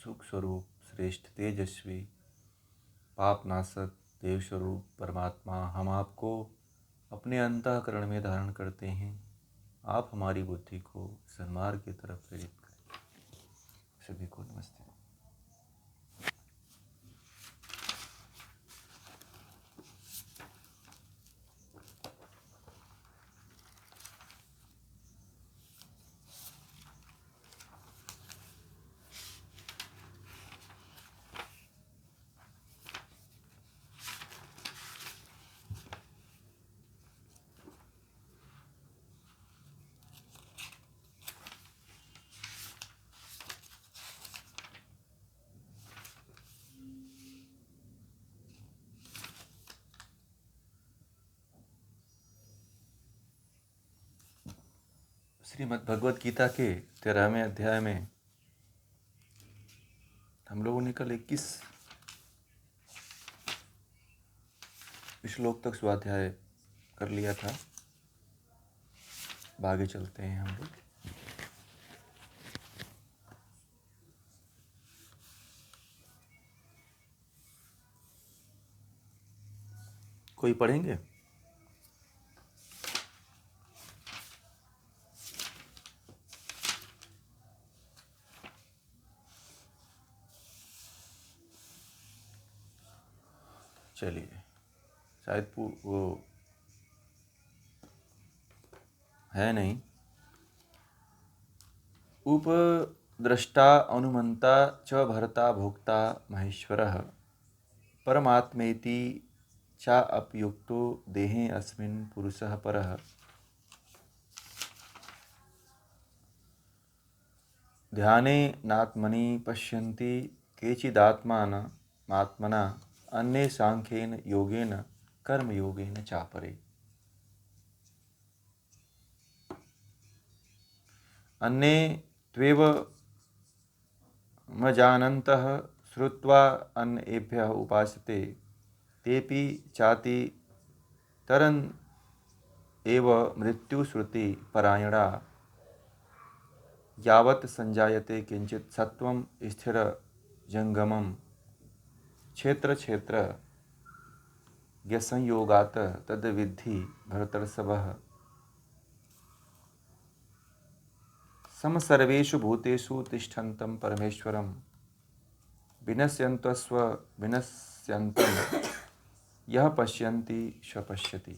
सुख स्वरूप श्रेष्ठ तेजस्वी पाप नाशक देव स्वरूप परमात्मा, हम आपको अपने अंतःकरण में धारण करते हैं। आप हमारी बुद्धि को सन्मार्ग की तरफ प्रेरित करें। सभी को नमस्ते। श्रीमद् भगवद गीता के 13वें अध्याय में हम लोगों ने कल 21 श्लोक तक स्वाध्याय कर लिया था। आगे चलते हैं हम लोग। कोई पढ़ेंगे? चलिए, शायद वो है नहीं। उपद्रष्टा अनुमंता च भर्ता भोक्ता महेश्वरः परमात्मेति चा अपयुक्तो देहे अस्मिन् पुरुषः परः। ध्याने नात्मनि पश्यन्ति केचिदात्मात्मना अन्ये सांख्येन योगेन कर्मयोगेन चापरे। अन्ये त्वेव मजानन्तः श्रुत्वा अन्येभ्यः उपासते तेपि चाति तरन् एव मृत्युश्रुति परायणा यावत् संजायते किंचित् सत्वं स्थिर जंगमं क्षेत्र क्षेत्र संयोगात् तद्विद्धि भरतर्षभः। समसर्वेषु भूतेषु तिष्ठन्तं परमेश्वरं विनश्यन्त्वस्व विनश्यन्तं यः पश्यन्ति स पश्यति।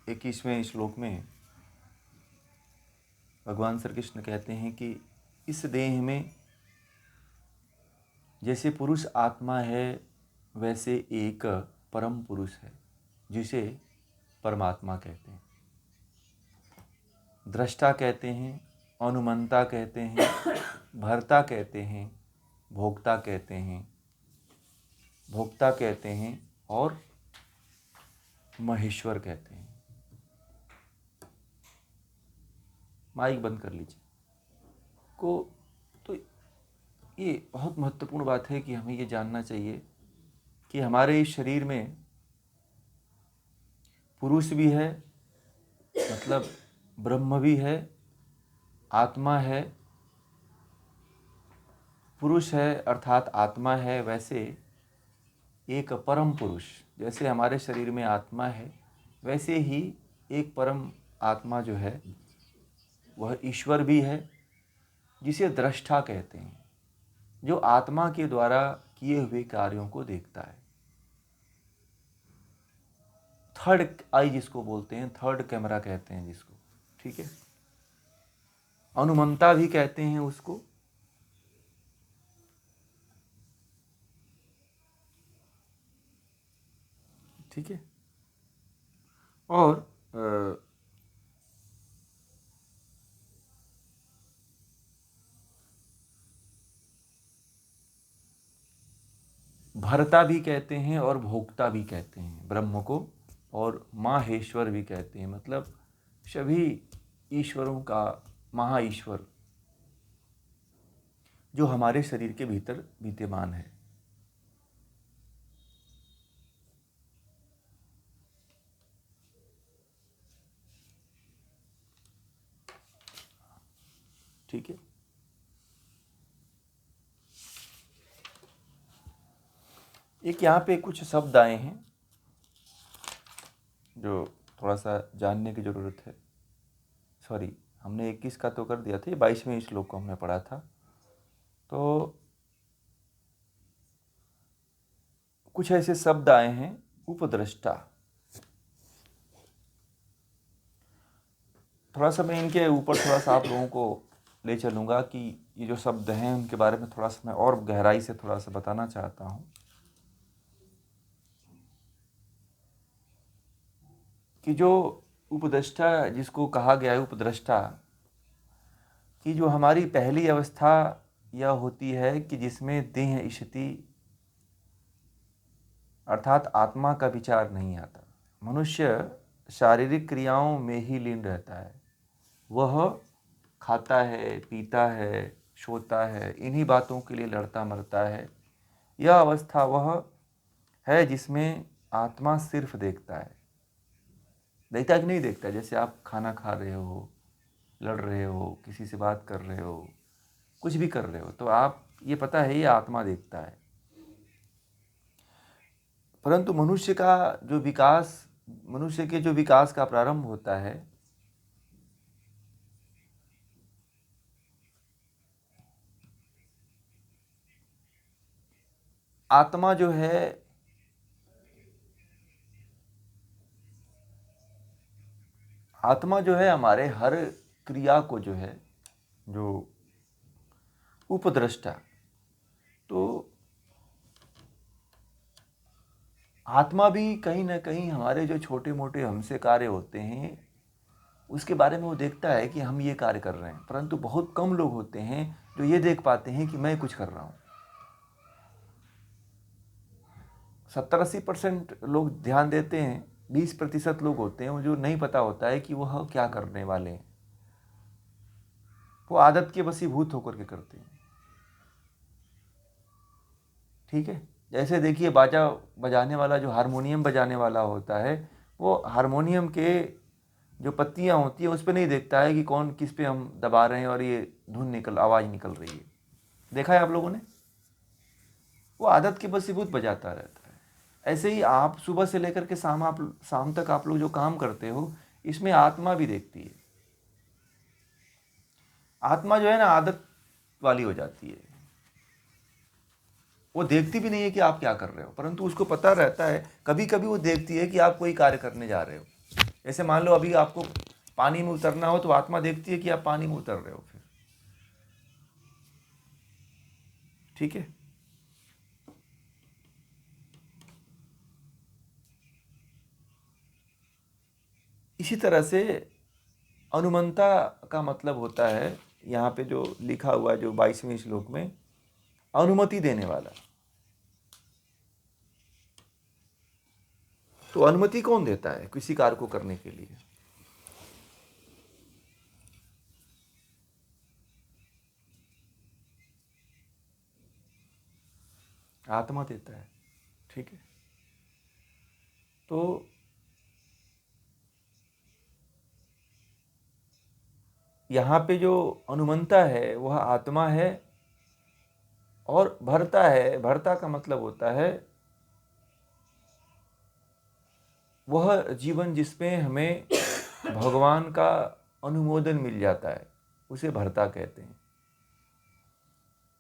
21वें श्लोक में भगवान श्री कृष्ण कहते हैं कि इस देह में जैसे पुरुष आत्मा है वैसे एक परम पुरुष है जिसे परमात्मा कहते हैं, दृष्टा कहते हैं, अनुमंता कहते हैं, भर्ता कहते हैं, भोक्ता कहते हैं और महेश्वर कहते हैं। माइक बंद कर लीजिए तो ये बहुत महत्वपूर्ण बात है कि हमें ये जानना चाहिए कि हमारे इस शरीर में पुरुष भी है, मतलब ब्रह्म भी है, आत्मा है। पुरुष है अर्थात आत्मा है, वैसे एक परम पुरुष, जैसे हमारे शरीर में आत्मा है वैसे ही एक परम आत्मा जो है वह ईश्वर भी है, जिसे दृष्टा कहते हैं, जो आत्मा के द्वारा किए हुए कार्यों को देखता है। थर्ड आई जिसको बोलते हैं, थर्ड कैमरा कहते हैं जिसको, ठीक है। अनुमंता भी कहते हैं उसको। ठीक है। और भर्ता भी कहते हैं और भोक्ता भी कहते हैं ब्रह्म को, और माहेश्वर भी कहते हैं, मतलब सभी ईश्वरों का महा ईश्वर जो हमारे शरीर के भीतर विद्यमान है। ठीक है। एक यहाँ पे कुछ शब्द आए हैं जो थोड़ा सा जानने की ज़रूरत है। सॉरी, हमने 21 का तो कर दिया था, 22वें श्लोक को हमने पढ़ा था। तो कुछ ऐसे शब्द आए हैं, उपद्रष्टा। थोड़ा सा मैं इनके ऊपर थोड़ा सा आप लोगों को ले चलूँगा कि ये जो शब्द हैं उनके बारे में थोड़ा सा मैं और गहराई से थोड़ा सा बताना चाहता हूँ कि जो उपद्रष्टा जिसको कहा गया है, उपद्रष्टा कि जो हमारी पहली अवस्था यह होती है कि जिसमें देह स्थिति अर्थात आत्मा का विचार नहीं आता। मनुष्य शारीरिक क्रियाओं में ही लीन रहता है। वह खाता है, पीता है, सोता है, इन्हीं बातों के लिए लड़ता मरता है। यह अवस्था वह है जिसमें आत्मा सिर्फ देखता है। देखता कि नहीं देखता? जैसे आप खाना खा रहे हो, लड़ रहे हो, किसी से बात कर रहे हो, कुछ भी कर रहे हो, तो आप ये पता है ये आत्मा देखता है। परंतु मनुष्य के जो विकास का प्रारंभ होता है, आत्मा जो है हमारे हर क्रिया को जो है, जो उपद्रष्टा, तो आत्मा भी कहीं ना कहीं हमारे जो छोटे मोटे हमसे कार्य होते हैं उसके बारे में वो देखता है कि हम ये कार्य कर रहे हैं। परंतु बहुत कम लोग होते हैं जो ये देख पाते हैं कि मैं कुछ कर रहा हूँ। 70-80% लोग ध्यान देते हैं, 20% लोग होते हैं जो नहीं पता होता है कि वह क्या करने वाले हैं। वो आदत के वशीभूत होकर के करते हैं। ठीक है। जैसे देखिए, बाजा बजाने वाला, जो हारमोनियम बजाने वाला होता है, वो हारमोनियम के जो पत्तियां होती है उस पर नहीं देखता है कि कौन किस पे हम दबा रहे हैं और ये आवाज़ निकल रही है। देखा है आप लोगों ने? वो आदत के वशीभूत बजाता रहता है। ऐसे ही आप सुबह से लेकर के शाम तक आप लोग जो काम करते हो, इसमें आत्मा भी देखती है। आत्मा जो है ना, आदत वाली हो जाती है। वो देखती भी नहीं है कि आप क्या कर रहे हो, परंतु उसको पता रहता है। कभी कभी वो देखती है कि आप कोई कार्य करने जा रहे हो। जैसे मान लो अभी आपको पानी में उतरना हो, तो आत्मा देखती है कि आप पानी में उतर रहे हो फिर। ठीक है। इसी तरह से अनुमंता का मतलब होता है, यहाँ पे जो लिखा हुआ है, जो 22वें श्लोक में, अनुमति देने वाला। तो अनुमति कौन देता है किसी कार्य को करने के लिए? आत्मा देता है। ठीक है। तो यहाँ पे जो अनुमंता है वह आत्मा है। और भरता है, भरता का मतलब होता है वह जीवन जिसमें हमें भगवान का अनुमोदन मिल जाता है, उसे भरता कहते हैं।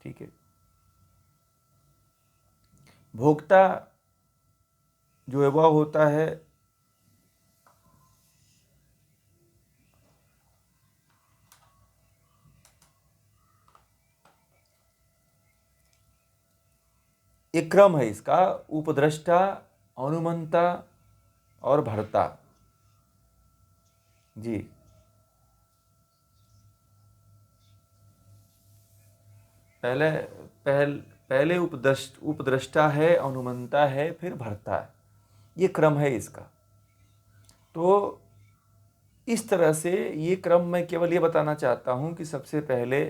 ठीक है। भोक्ता जो है वह होता है एक क्रम है इसका, उपद्रष्टा, अनुमंता और भरता। जी। पहले पहले उपद्रष्टा है, अनुमंता है, फिर भरता है। ये क्रम है इसका। तो इस तरह से ये क्रम, मैं केवल ये बताना चाहता हूं कि सबसे पहले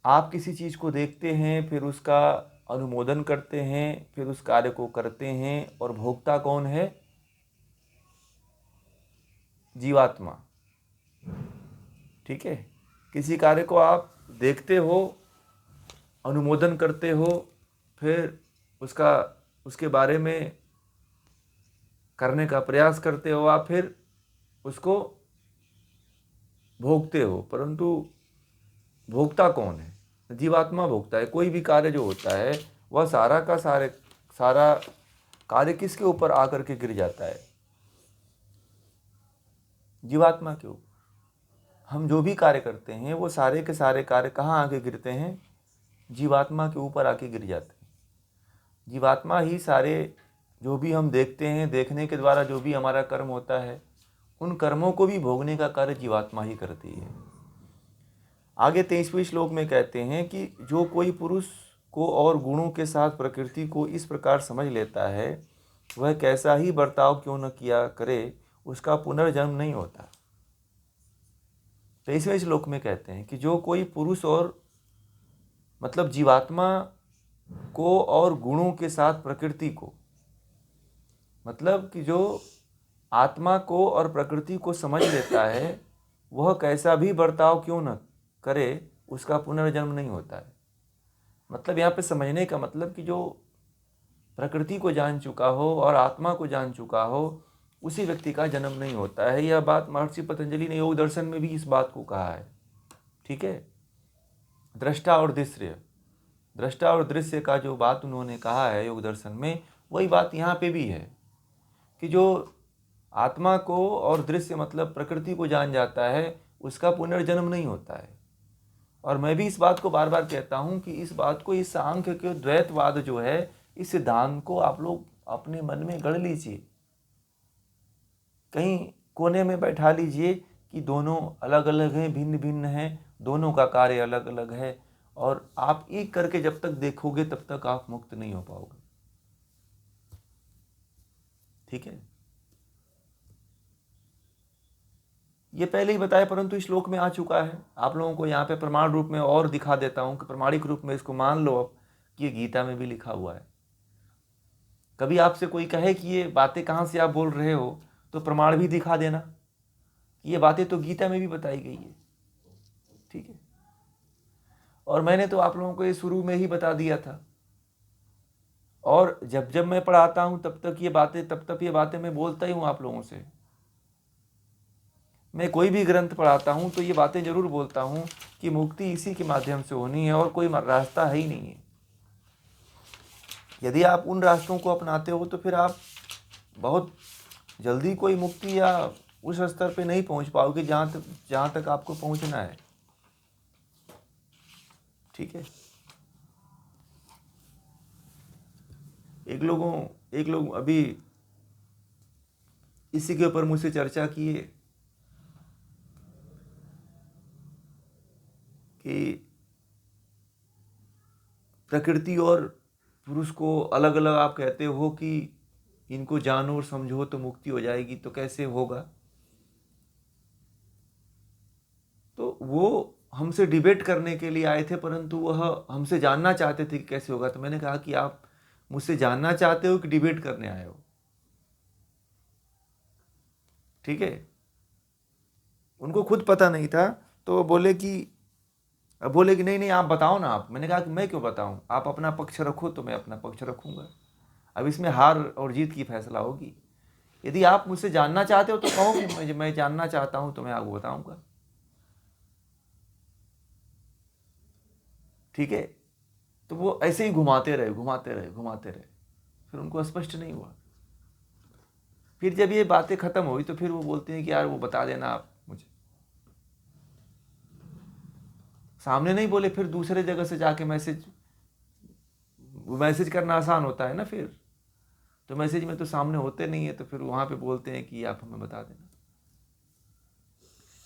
आप किसी चीज़ को देखते हैं, फिर उसका अनुमोदन करते हैं, फिर उस कार्य को करते हैं। और भोक्ता कौन है? जीवात्मा। ठीक है। किसी कार्य को आप देखते हो, अनुमोदन करते हो, फिर उसके बारे में करने का प्रयास करते हो, आप फिर उसको भोगते हो। परंतु भोक्ता कौन है? जीवात्मा भोगता है। कोई भी कार्य जो होता है वह सारा कार्य किसके ऊपर आकर के गिर जाता है? जीवात्मा के ऊपर। हम जो भी कार्य करते हैं वो सारे के सारे कार्य कहाँ आके गिरते हैं? जीवात्मा के ऊपर आके गिर जाते हैं। जीवात्मा ही सारे, जो भी हम देखते हैं, देखने के द्वारा जो भी हमारा कर्म होता है, उन कर्मों को भी भोगने का कार्य जीवात्मा ही करती है। आगे 23वें श्लोक में कहते हैं कि जो कोई पुरुष को और गुणों के साथ प्रकृति को इस प्रकार समझ लेता है, वह कैसा ही बर्ताव क्यों न किया करे, उसका पुनर्जन्म नहीं होता। 23वें श्लोक में कहते हैं कि जो कोई पुरुष और मतलब जीवात्मा को और गुणों के साथ प्रकृति को, मतलब कि जो आत्मा को और प्रकृति को समझ लेता है, वह कैसा भी बर्ताव क्यों न करे, उसका पुनर्जन्म नहीं होता है। मतलब यहाँ पे समझने का मतलब कि जो प्रकृति को जान चुका हो और आत्मा को जान चुका हो, उसी व्यक्ति का जन्म नहीं होता है। यह बात महर्षि पतंजलि ने योग दर्शन में भी इस बात को कहा है। ठीक है। दृष्टा और दृश्य का जो बात उन्होंने कहा है योग दर्शन में, वही बात यहाँ पे भी है कि जो आत्मा को और दृश्य मतलब प्रकृति को जान जाता है, उसका पुनर्जन्म नहीं होता है। और मैं भी इस बात को बार बार कहता हूँ कि इस बात को, इस सांख्य के द्वैतवाद जो है, इस सिद्धांत को आप लोग अपने मन में गढ़ लीजिए, कहीं कोने में बैठा लीजिए कि दोनों अलग अलग हैं, भिन्न भिन्न हैं, दोनों का कार्य अलग अलग है। और आप एक करके जब तक देखोगे तब तक आप मुक्त नहीं हो पाओगे। ठीक है। ये पहले ही बताया, परंतु इस श्लोक में आ चुका है। आप लोगों को यहाँ पे प्रमाण रूप में और दिखा देता हूँ कि प्रमाणिक रूप में इसको मान लो अब कि ये गीता में भी लिखा हुआ है। कभी आपसे कोई कहे कि ये बातें कहाँ से आप बोल रहे हो, तो प्रमाण भी दिखा देना कि ये बातें तो गीता में भी बताई गई है। ठीक है। और मैंने तो आप लोगों को ये शुरू में ही बता दिया था, और जब जब मैं पढ़ाता हूँ तब तक ये बातें मैं बोलता ही हूँ आप लोगों से। मैं कोई भी ग्रंथ पढ़ाता हूँ तो ये बातें जरूर बोलता हूँ कि मुक्ति इसी के माध्यम से होनी है और कोई रास्ता है ही नहीं है। यदि आप उन रास्तों को अपनाते हो तो फिर आप बहुत जल्दी कोई मुक्ति या उस स्तर पे नहीं पहुँच पाओगे जहाँ तक आपको पहुँचना है। ठीक है। एक लोग अभी इसी के ऊपर मुझसे चर्चा किए कि प्रकृति और पुरुष को अलग अलग आप कहते हो कि इनको जानो और समझो तो मुक्ति हो जाएगी, तो कैसे होगा? तो वो हमसे डिबेट करने के लिए आए थे, परंतु वह हमसे जानना चाहते थे कि कैसे होगा। तो मैंने कहा कि आप मुझसे जानना चाहते हो कि डिबेट करने आए हो? ठीक है। उनको खुद पता नहीं था, तो वो बोले कि नहीं आप बताओ ना आप। मैंने कहा कि मैं क्यों बताऊं, आप अपना पक्ष रखो तो मैं अपना पक्ष रखूंगा। अब इसमें हार और जीत की फैसला होगी। यदि आप मुझसे जानना चाहते हो तो कहो कि मैं जानना चाहता हूं, तो मैं आपको बताऊंगा। ठीक है। तो वो ऐसे ही घुमाते रहे, फिर उनको स्पष्ट नहीं हुआ। फिर जब ये बातें खत्म हुई तो फिर वो बोलते हैं कि यार वो बता देना आप मुझे। सामने नहीं बोले, फिर दूसरे जगह से जाके मैसेज करना आसान होता है ना। फिर तो मैसेज में तो सामने होते नहीं है, तो फिर वहां पे बोलते हैं कि आप हमें बता देना।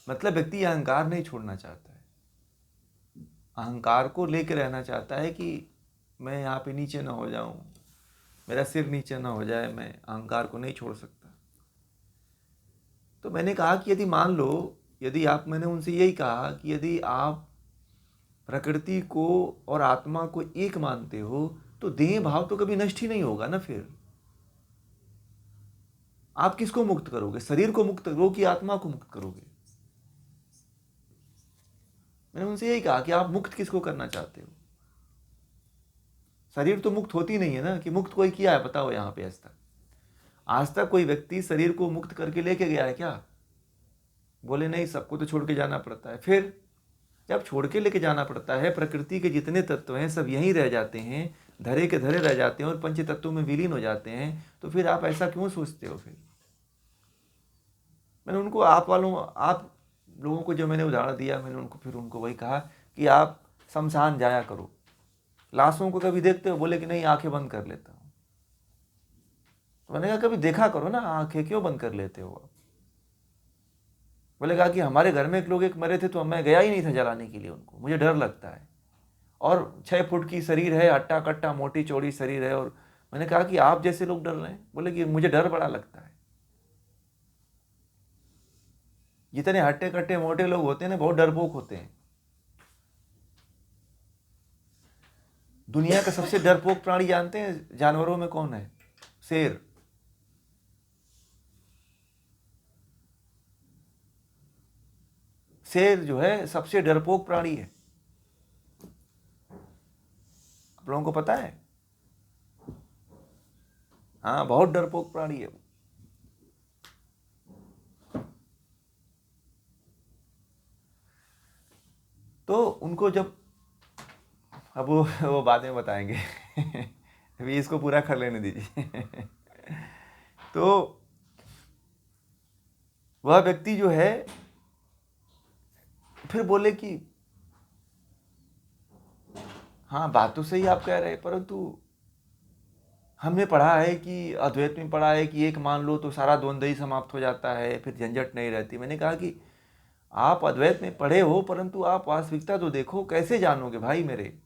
मतलब व्यक्ति अहंकार नहीं छोड़ना चाहता है, अहंकार को लेकर रहना चाहता है कि मैं यहाँ पे नीचे ना हो जाऊं, मेरा सिर नीचे ना हो जाए, मैं अहंकार को नहीं छोड़ सकता। तो मैंने कहा कि यदि मान लो, मैंने उनसे यही कहा कि यदि आप प्रकृति को और आत्मा को एक मानते हो तो देह भाव तो कभी नष्ट ही नहीं होगा ना। फिर आप किसको मुक्त करोगे? शरीर को मुक्त करो कि आत्मा को मुक्त करोगे? मैंने उनसे यही कहा कि आप मुक्त किसको करना चाहते हो? शरीर तो मुक्त होती नहीं है ना, कि मुक्त कोई किया है बताओ यहाँ पे आज तक? आज तक कोई व्यक्ति शरीर को मुक्त करके लेके गया है क्या? बोले नहीं, सबको तो छोड़ के जाना पड़ता है। फिर जब छोड़ के लेके जाना पड़ता है, प्रकृति के जितने तत्व हैं सब यहीं रह जाते हैं, धरे के धरे रह जाते हैं और पंच तत्वों में विलीन हो जाते हैं, तो फिर आप ऐसा क्यों सोचते हो? फिर मैंने उनको, आप लोगों को जो मैंने उदाहरण दिया, मैंने उनको वही कहा कि आप शमशान जाया करो, लाशों को कभी देखते हो? बोले कि नहीं, आंखें बंद कर लेता हूँ। तो मैंने कहा कभी देखा करो ना, आंखें क्यों बंद कर लेते हो आप? बोले कहा कि हमारे घर में एक मरे थे तो मैं गया ही नहीं था जलाने के लिए उनको, मुझे डर लगता है, और 6 फुट की शरीर है, हट्टा कट्टा मोटी चौड़ी शरीर है। और मैंने कहा कि आप जैसे लोग डर रहे हैं? बोले कि मुझे डर बड़ा लगता है। जितने हट्टे कट्टे मोटे लोग होते हैं ना, बहुत डरपोक होते हैं। दुनिया का सबसे डरपोक प्राणी जानते हैं जानवरों में कौन है? शेर। शेर जो है सबसे डरपोक प्राणी है। आप लोगों को पता है? हाँ, बहुत डरपोक प्राणी है वो। तो उनको जब, अब वो बाद में बताएंगे अभी इसको पूरा कर लेने दीजिए तो वह व्यक्ति जो है फिर बोले कि हाँ, बात तो सही आप कह रहे हैं, परंतु हमने पढ़ा है कि अद्वैत में पढ़ा है कि एक मान लो तो सारा द्वंद्व ही समाप्त हो जाता है, फिर झंझट नहीं रहती। मैंने कहा कि आप अद्वैत में पढ़े हो, परंतु आप वास्तविकता तो देखो, कैसे जानोगे भाई मेरे?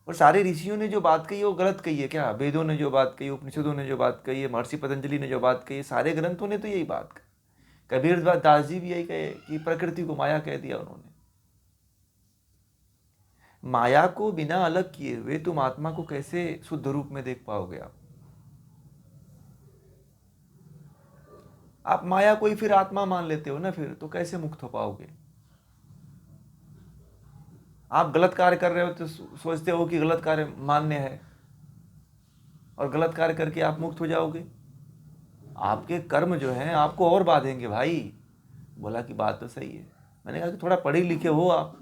और सारे ऋषियों ने जो बात कही है वो गलत कही है क्या? वेदों ने जो बात कही, उपनिषदों ने जो बात कही है, महर्षि पतंजलि ने जो बात कही है, सारे ग्रंथों ने तो यही बात कही। कबीर दास जी भी यही कहे कि प्रकृति को माया कह दिया उन्होंने। माया को बिना अलग किए हुए तुम आत्मा को कैसे शुद्ध रूप में देख पाओगे? आप माया को ही फिर आत्मा मान लेते हो ना, फिर तो कैसे मुक्त हो पाओगे? आप गलत कार्य कर रहे हो तो सोचते हो कि गलत कार्य मान्य है, और गलत कार्य करके आप मुक्त हो जाओगे। आपके कर्म जो हैं आपको और बांधेंगे भाई। बोला कि बात तो सही है। मैंने कहा कि थोड़ा पढ़े लिखे हो आप,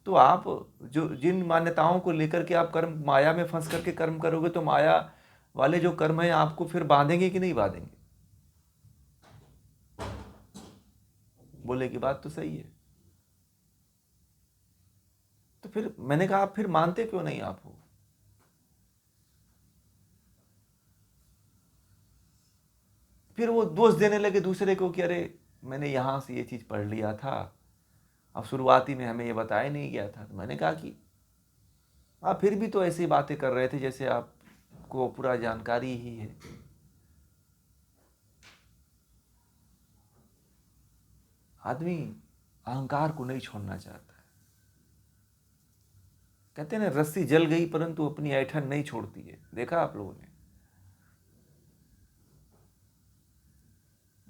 तो आप जो जिन मान्यताओं को लेकर के आप कर्म, माया में फंस करके कर्म करोगे, तो माया वाले जो कर्म हैं आपको फिर बांधेंगे कि नहीं बांधेंगे? बोले कि बात तो सही है। तो फिर मैंने कहा आप फिर मानते क्यों नहीं आप हो? फिर वो दोष देने लगे दूसरे को कि अरे मैंने यहाँ से ये चीज़ पढ़ लिया था, अब शुरुआती में हमें ये बताया नहीं गया था। तो मैंने कहा कि आप फिर भी तो ऐसी बातें कर रहे थे जैसे आपको पूरा जानकारी ही है। आदमी अहंकार को नहीं छोड़ना चाहता है। कहते हैं ना, रस्सी जल गई परंतु अपनी ऐंठन नहीं छोड़ती है। देखा आप लोगों ने?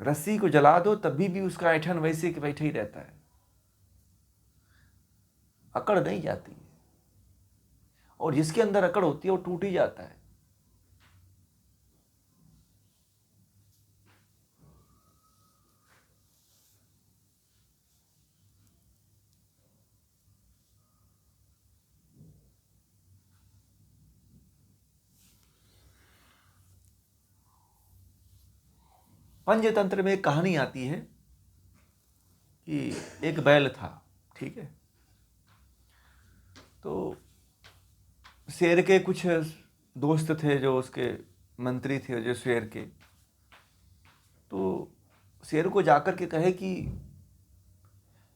रस्सी को जला दो तभी भी उसका ऐंठन वैसे कि बैठे ही रहता है, अकड़ नहीं जाती है। और जिसके अंदर अकड़ होती है वो टूट ही जाता है। पंचतंत्र में एक कहानी आती है कि एक बैल था, ठीक है? तो शेर के कुछ दोस्त थे जो उसके मंत्री थे, जो शेर के, तो शेर को जाकर के कहे कि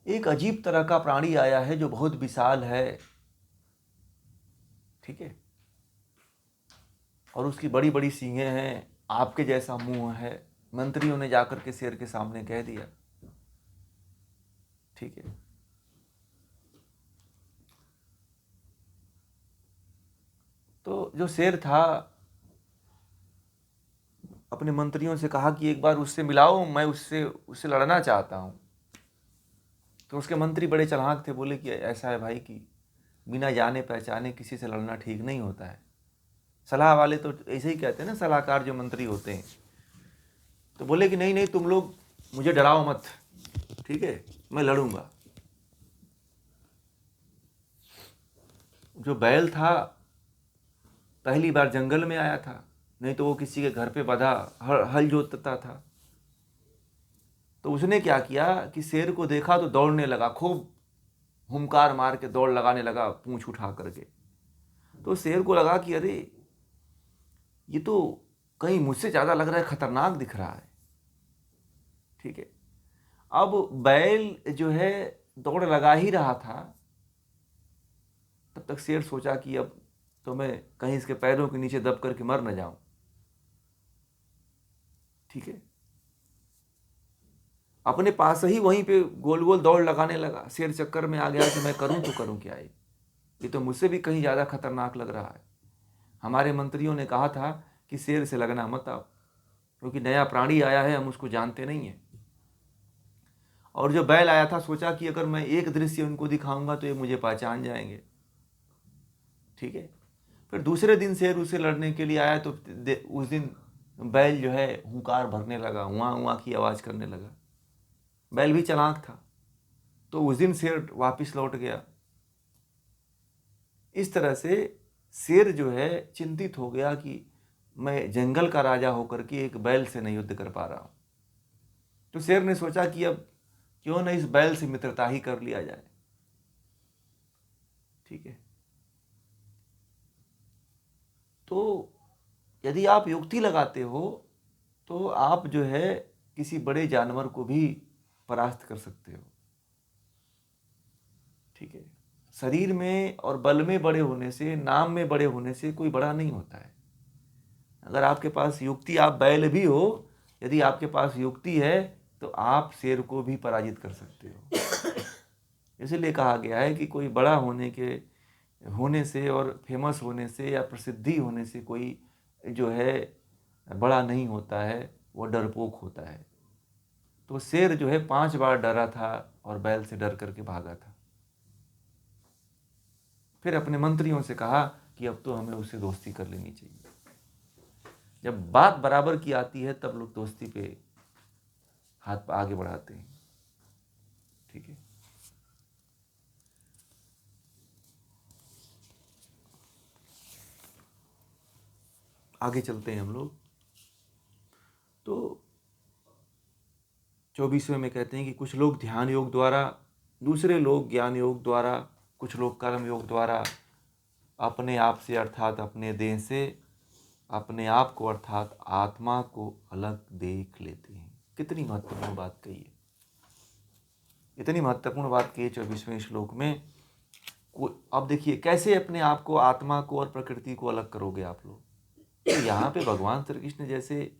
एक अजीब तरह का प्राणी आया है जो बहुत विशाल है, ठीक है, और उसकी बड़ी बड़ी सींगें हैं, आपके जैसा मुंह है। मंत्रियों ने जाकर के शेर के सामने कह दिया, ठीक है। तो जो शेर था अपने मंत्रियों से कहा कि एक बार उससे मिलाओ, मैं उससे लड़ना चाहता हूं। तो उसके मंत्री बड़े चालाक थे, बोले कि ऐसा है भाई कि बिना जाने पहचाने किसी से लड़ना ठीक नहीं होता है। सलाह वाले तो ऐसे ही कहते हैं ना, सलाहकार जो मंत्री होते हैं। तो बोले कि नहीं नहीं, तुम लोग मुझे डराओ मत, ठीक है, मैं लड़ूंगा। जो बैल था पहली बार जंगल में आया था, नहीं तो वो किसी के घर पे बंधा हल जोतता था। तो उसने क्या किया कि शेर को देखा तो दौड़ने लगा, खूब हुंकार मार के दौड़ लगाने लगा पूंछ उठा करके। तो शेर को लगा कि अरे ये तो कहीं मुझसे ज़्यादा लग रहा है, खतरनाक दिख रहा है, ठीक है। अब बैल जो है दौड़ लगा ही रहा था, तब तक शेर सोचा कि अब तो मैं कहीं इसके पैरों के नीचे दब करके मर न जाऊं, ठीक है। अपने पास ही वहीं पे गोल गोल दौड़ लगाने लगा। शेर चक्कर में आ गया कि मैं करूं तो करूं क्या, ये तो मुझसे भी कहीं ज़्यादा खतरनाक लग रहा है। हमारे मंत्रियों ने कहा था कि शेर से लगना मत आप, क्योंकि नया प्राणी आया है, हम उसको जानते नहीं हैं। और जो बैल आया था सोचा कि अगर मैं एक दृश्य उनको दिखाऊंगा तो ये मुझे पहचान जाएंगे, ठीक है। फिर दूसरे दिन शेर उसे लड़ने के लिए आया तो उस दिन बैल जो है हुंकार भरने लगा, हुआ हुआ की आवाज़ करने लगा। बैल भी चालाक था, तो उस दिन शेर वापस लौट गया। इस तरह से शेर जो है चिंतित हो गया कि मैं जंगल का राजा होकर के एक बैल से नहीं युद्ध कर पा रहा हूं। तो शेर ने सोचा कि अब क्यों न इस बैल से मित्रता ही कर लिया जाए, ठीक है। तो यदि आप युक्ति लगाते हो तो आप जो है किसी बड़े जानवर को भी परास्त कर सकते हो, ठीक है। शरीर में और बल में बड़े होने से, नाम में बड़े होने से कोई बड़ा नहीं होता है। अगर आपके पास युक्ति, आप बैल भी हो, यदि आपके पास युक्ति है तो आप शेर को भी पराजित कर सकते हो। इसीलिए कहा गया है कि कोई बड़ा होने से और फेमस होने से या प्रसिद्धि होने से कोई जो है बड़ा नहीं होता है, वो डरपोक होता है। तो शेर जो है 5 बार डरा था और बैल से डर करके भागा था। फिर अपने मंत्रियों से कहा कि अब तो हमें उससे दोस्ती कर लेनी चाहिए। जब बात बराबर की आती है तब लोग दोस्ती पे हाथ आगे बढ़ाते हैं, ठीक है। आगे चलते हैं हम लोग। तो 24वें में कहते हैं कि कुछ लोग ध्यान योग द्वारा, दूसरे लोग ज्ञान योग द्वारा, कुछ लोग कर्म योग द्वारा अपने आप से अर्थात अपने देह से अपने आप को अर्थात आत्मा को अलग देख लेते हैं। कितनी महत्वपूर्ण बात कही है, इतनी महत्वपूर्ण बात कही 24वें श्लोक में। अब देखिए कैसे अपने आप को, आत्मा को और प्रकृति को अलग करोगे आप लोग। तो यहाँ पे भगवान श्री कृष्ण जैसे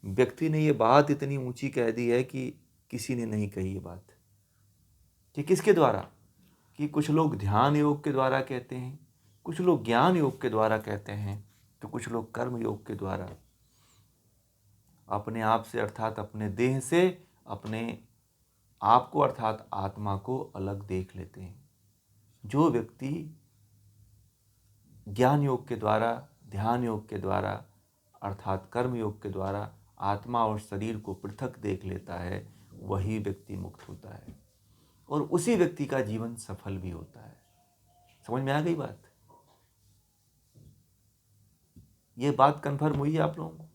व्यक्ति ने ये बात इतनी ऊंची कह दी है कि किसी ने नहीं कही ये बात, कि किसके द्वारा, कि कुछ लोग ध्यान योग के द्वारा कहते हैं, कुछ लोग ज्ञान योग के द्वारा कहते हैं, तो कुछ लोग कर्म योग के द्वारा अपने आप से अर्थात अपने देह से अपने आप को अर्थात आत्मा को अलग देख लेते हैं। जो व्यक्ति ज्ञान योग के द्वारा, ध्यान योग के द्वारा अर्थात कर्म योग के द्वारा आत्मा और शरीर को पृथक देख लेता है, वही व्यक्ति मुक्त होता है और उसी व्यक्ति का जीवन सफल भी होता है। समझ में आ गई बात? ये बात कन्फर्म हुई है आप लोगों को?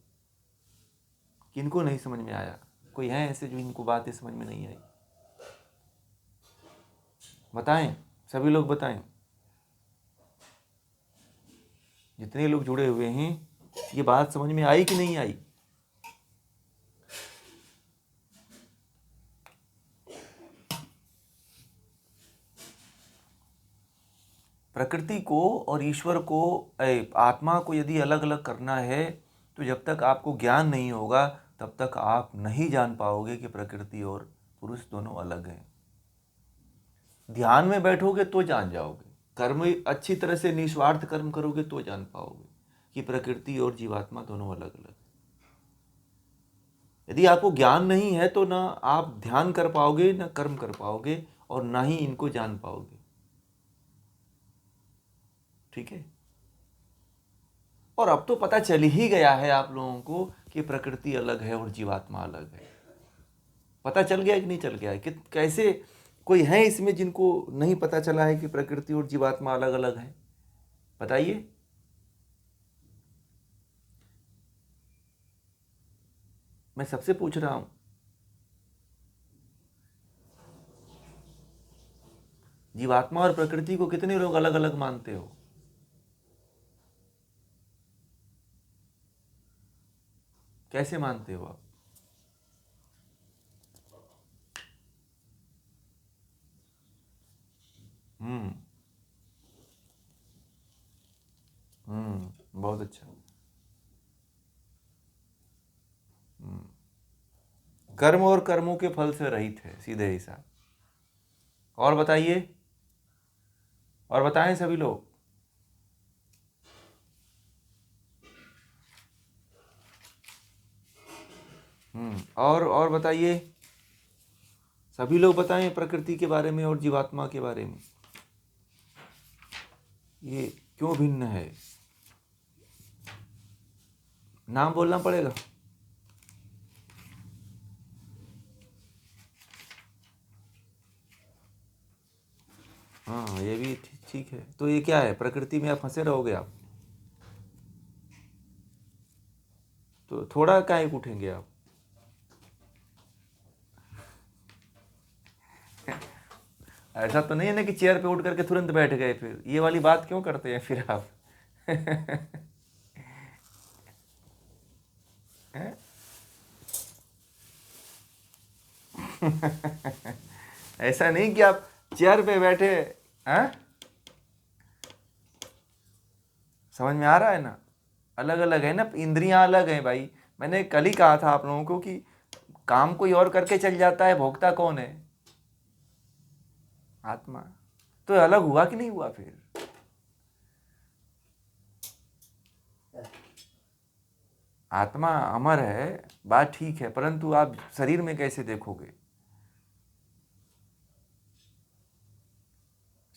किनको नहीं समझ में आया? कोई है ऐसे जो इनको बातें समझ में नहीं आई? बताएं, सभी लोग बताएं। जितने लोग जुड़े हुए हैं, ये बात समझ में आई कि नहीं आई? प्रकृति को और ईश्वर को, आत्मा को यदि अलग अलग करना है तो जब तक आपको ज्ञान नहीं होगा तब तक आप नहीं जान पाओगे कि प्रकृति और पुरुष दोनों अलग हैं। ध्यान में बैठोगे तो जान जाओगे, कर्म अच्छी तरह से निस्वार्थ कर्म करोगे तो जान पाओगे कि प्रकृति और जीवात्मा दोनों अलग अलग। यदि आपको ज्ञान नहीं है तो ना आप ध्यान कर पाओगे ना कर्म कर पाओगे, और ना ही इनको जान पाओगे। ठीक है। और अब तो पता चल ही गया है आप लोगों को कि प्रकृति अलग है और जीवात्मा अलग है। पता चल गया कि नहीं चल गया है? कि कैसे कोई है इसमें जिनको नहीं पता चला है कि प्रकृति और जीवात्मा अलग अलग है? बताइए। मैं सबसे पूछ रहा हूं। जीवात्मा और प्रकृति को कितने लोग अलग अलग मानते हो? कैसे मानते हो आप? हम्म। बहुत अच्छा। कर्म और कर्मों के फल से रहित है, सीधे हिसाब। और बताइए, और बताएं सभी लोग। और बताइए, सभी लोग बताएं प्रकृति के बारे में और जीवात्मा के बारे में। ये क्यों भिन्न है? नाम बोलना पड़ेगा। हाँ, ये भी ठीक है। तो ये क्या है? प्रकृति में आप फंसे रहोगे आप, तो थोड़ा काहे को उठेंगे आप? ऐसा तो नहीं है ना कि चेयर पे उठ करके तुरंत बैठ गए, फिर ये वाली बात क्यों करते हैं फिर आप? हैं? ऐसा नहीं कि आप चेयर पे बैठे। हैं? समझ में आ रहा है ना? अलग अलग है ना, इंद्रियां अलग हैं भाई। मैंने कल ही कहा था आप लोगों को कि काम कोई और करके चल जाता है, भोगता कौन है? आत्मा। तो अलग हुआ कि नहीं हुआ फिर? आत्मा अमर है, बात ठीक है, परंतु आप शरीर में कैसे देखोगे?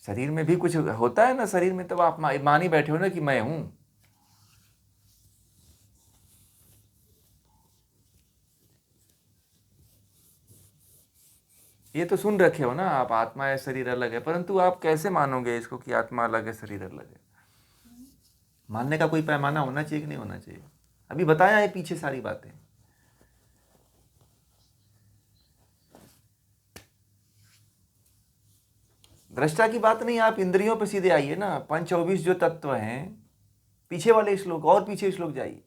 शरीर में भी कुछ होता है ना, शरीर में। तब आप मान ही बैठे हो ना कि मैं हूं। ये तो सुन रखे हो ना आप, आत्मा है शरीर अलग है, परंतु आप कैसे मानोगे इसको कि आत्मा अलग है शरीर अलग है? मानने का कोई पैमाना होना चाहिए कि नहीं होना चाहिए? अभी बताया है पीछे सारी बातें। दृष्टा की बात नहीं, आप इंद्रियों पे सीधे आइए ना। पंच 24 जो तत्व हैं, पीछे वाले श्लोक और पीछे श्लोक जाइए।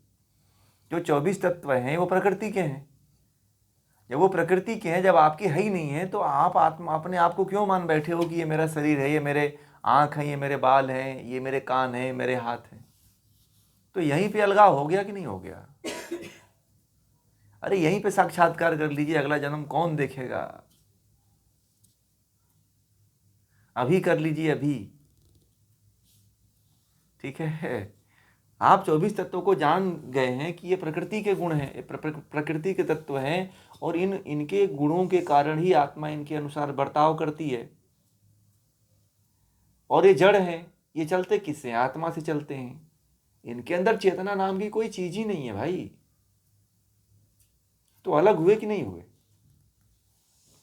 जो 24 तत्व हैं वो प्रकृति के हैं। जब वो प्रकृति के हैं, जब आपके है ही नहीं है, तो आप आत्मा अपने आप को क्यों मान बैठे हो कि ये मेरा शरीर है, ये मेरे आँख हैं, ये मेरे बाल हैं, ये मेरे कान हैं, मेरे हाथ हैं? तो यहीं पे अलगाव हो गया कि नहीं हो गया? अरे यहीं पे साक्षात्कार कर लीजिए, अगला जन्म कौन देखेगा? अभी कर लीजिए, अभी। ठीक है। आप 24 तत्वों को जान गए हैं कि ये प्रकृति के गुण हैं, प्रकृति के तत्व हैं, और इनके गुणों के कारण ही आत्मा इनके अनुसार बर्ताव करती है। और ये जड़ हैं, ये चलते किससे हैं? आत्मा से चलते हैं। इनके अंदर चेतना नाम की कोई चीज ही नहीं है भाई। तो अलग हुए कि नहीं हुए?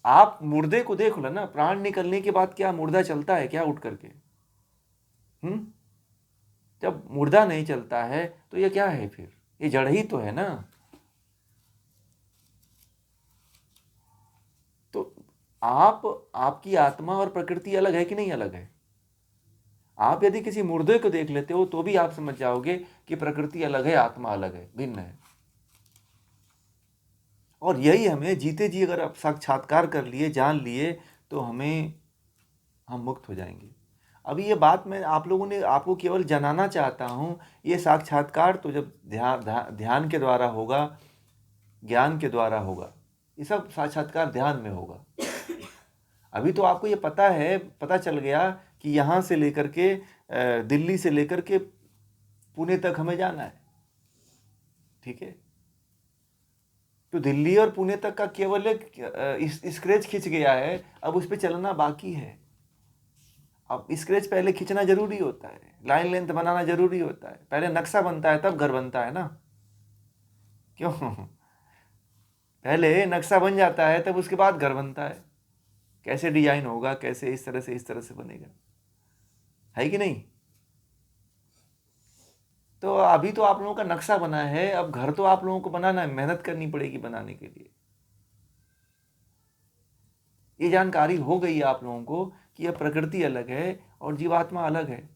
आप मुर्दे को देख लो ना, प्राण निकलने के बाद क्या मुर्दा चलता है क्या उठ करके? हम्म। जब मुर्दा नहीं चलता है तो ये क्या है फिर? ये जड़ ही तो है ना। तो आपकी आत्मा और प्रकृति अलग है कि नहीं अलग है? आप यदि किसी मुर्दे को देख लेते हो तो भी आप समझ जाओगे कि प्रकृति अलग है, आत्मा अलग है, भिन्न है। और यही हमें जीते जी अगर आप साक्षात्कार कर लिए, जान लिए, तो हम मुक्त हो जाएंगे। अभी ये बात मैं आप लोगों ने आपको केवल जनाना चाहता हूँ। ये साक्षात्कार तो जब ध्यान के द्वारा होगा, ज्ञान के द्वारा होगा। ये सब साक्षात्कार ध्यान में होगा। अभी तो आपको ये पता है, पता चल गया कि यहाँ से लेकर के दिल्ली से लेकर के पुणे तक हमें जाना है। ठीक है। तो दिल्ली और पुणे तक का केवल एक स्क्रैच खिंच गया है, अब उस पर चलना बाकी है। अब स्क्रैच पहले खींचना जरूरी होता है, लाइन लेंथ बनाना जरूरी होता है, पहले नक्शा बनता है तब घर बनता है ना, क्यों? पहले नक्शा बन जाता है तब उसके बाद घर बनता है, कैसे डिजाइन होगा, कैसे इस तरह से बनेगा, है कि नहीं? तो अभी तो आप लोगों का नक्शा बना है, अब घर तो आप लोगों को बनाना है, मेहनत करनी पड़ेगी बनाने के लिए। ये जानकारी हो गई है आप लोगों को कि यह प्रकृति अलग है और जीवात्मा अलग है।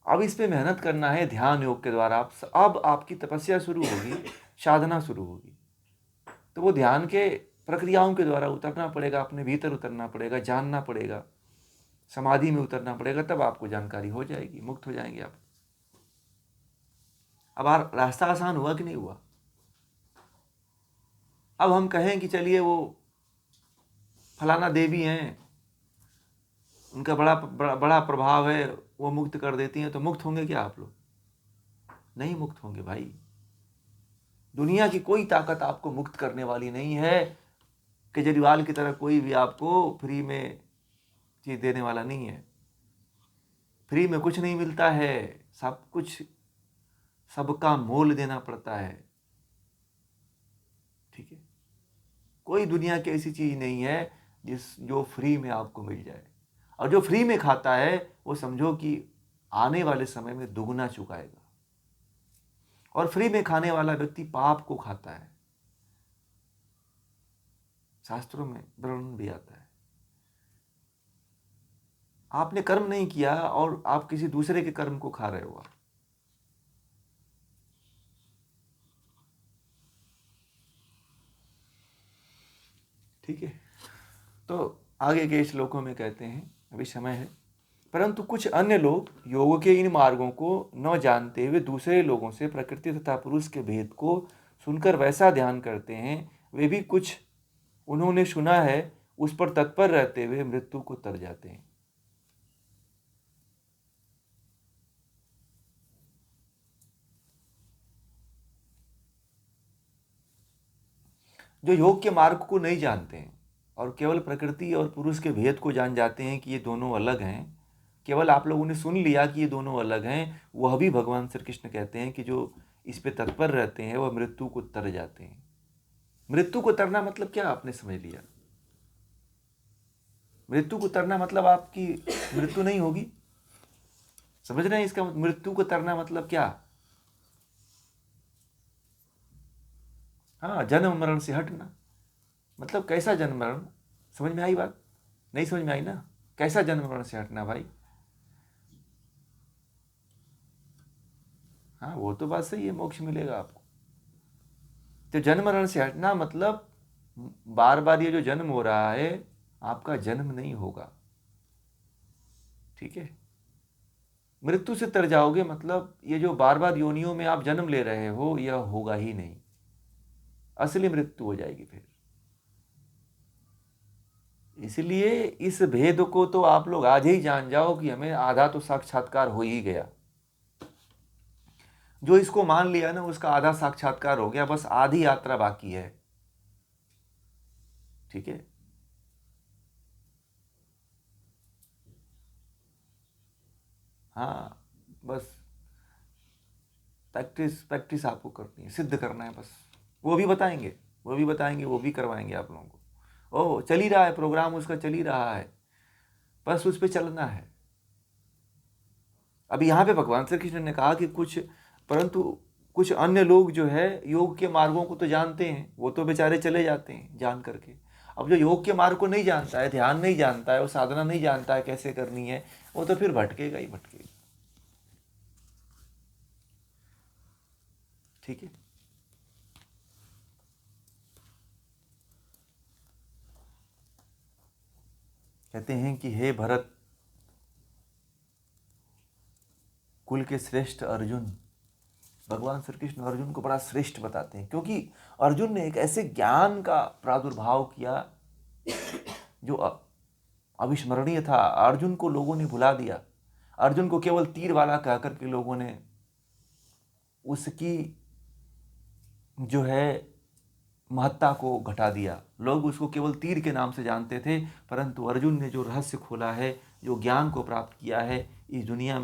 अब इस पे मेहनत करना है ध्यान योग के द्वारा। अब आपकी तपस्या शुरू होगी, साधना शुरू होगी, तो वो ध्यान के प्रक्रियाओं के द्वारा उतरना पड़ेगा, अपने भीतर उतरना पड़ेगा, जानना पड़ेगा, समाधि में उतरना पड़ेगा, तब आपको जानकारी हो जाएगी, मुक्त हो जाएंगे आप। अब रास्ता आसान हुआ कि नहीं हुआ? अब हम कहें कि चलिए वो फलाना देवी हैं, उनका बड़ा प्रभाव है, वो मुक्त कर देती हैं, तो मुक्त होंगे क्या आप लोग? नहीं मुक्त होंगे भाई। दुनिया की कोई ताकत आपको मुक्त करने वाली नहीं है। केजरीवाल की तरह कोई भी आपको फ्री में चीज देने वाला नहीं है। फ्री में कुछ नहीं मिलता है, सब कुछ सबका मोल देना पड़ता है। ठीक है, कोई दुनिया की ऐसी चीज नहीं है जो फ्री में आपको मिल जाए। और जो फ्री में खाता है वो समझो कि आने वाले समय में दुगना चुकाएगा। और फ्री में खाने वाला व्यक्ति पाप को खाता है, शास्त्रों में वर्णन भी आता है। आपने कर्म नहीं किया और आप किसी दूसरे के कर्म को खा रहे हो। ठीक है, तो आगे के श्लोकों में कहते हैं, अभी समय है, परंतु कुछ अन्य लोग योग के इन मार्गों को न जानते हुए दूसरे लोगों से प्रकृति तथा पुरुष के भेद को सुनकर वैसा ध्यान करते हैं। वे भी कुछ उन्होंने सुना है उस पर तत्पर रहते हुए मृत्यु को तर जाते हैं। जो योग के मार्ग को नहीं जानते हैं और केवल प्रकृति और पुरुष के भेद को जान जाते हैं कि ये दोनों अलग हैं, केवल आप लोगों ने सुन लिया कि ये दोनों अलग हैं, वह भी भगवान श्री कृष्ण कहते हैं कि जो इस पे तत्पर रहते हैं वह मृत्यु को तर जाते हैं। मृत्यु को तरना मतलब क्या आपने समझ लिया? मृत्यु को तरना मतलब आपकी मृत्यु नहीं होगी, समझ रहे हैं इसका? मृत्यु को तरना मतलब क्या? हाँ, जन्म मरण से हटना। मतलब कैसा जन्म मरण? समझ में आई बात? नहीं समझ में आई ना? कैसा जन्म मरण से हटना भाई? हाँ, वो तो बात सही है, मोक्ष मिलेगा आपको। तो जन्म मरण से हटना मतलब बार बार ये जो जन्म हो रहा है आपका जन्म नहीं होगा। ठीक है, मृत्यु से तर जाओगे मतलब ये जो बार बार योनियों में आप जन्म ले रहे हो यह होगा ही नहीं, असली मृत्यु हो जाएगी फिर। इसलिए इस भेद को तो आप लोग आज ही जान जाओ कि हमें आधा तो साक्षात्कार हो ही गया। जो इसको मान लिया ना उसका आधा साक्षात्कार हो गया, बस आधी यात्रा बाकी है। ठीक है, हाँ, बस प्रैक्टिस प्रैक्टिस आपको करनी है, सिद्ध करना है बस। वो भी बताएंगे, वो भी बताएंगे, वो भी करवाएंगे आप लोगों को। ओह, चल ही रहा है प्रोग्राम, उसका चल ही रहा है, बस उस पर चलना है। अभी यहाँ पे भगवान श्री कृष्ण ने कहा कि परंतु कुछ अन्य लोग जो है योग के मार्गों को तो जानते हैं, वो तो बेचारे चले जाते हैं जान करके। अब जो योग के मार्ग को नहीं जानता है, ध्यान नहीं जानता है, वो साधना नहीं जानता है कैसे करनी है, वो तो फिर भटकेगा ही भटकेगा। ठीक है, कहते हैं कि हे भरत, कुल के श्रेष्ठ अर्जुन, भगवान श्री कृष्ण अर्जुन को बड़ा श्रेष्ठ बताते हैं क्योंकि अर्जुन ने एक ऐसे ज्ञान का प्रादुर्भाव किया जो अविस्मरणीय था। अर्जुन को लोगों ने भुला दिया, अर्जुन को केवल तीर वाला कहकर के लोगों ने उसकी जो है महत्ता को घटा दिया। लोग उसको केवल तीर के नाम से जानते थे, परंतु अर्जुन ने जो रहस्य खोला है, जो ज्ञान को प्राप्त किया है, इस दुनिया में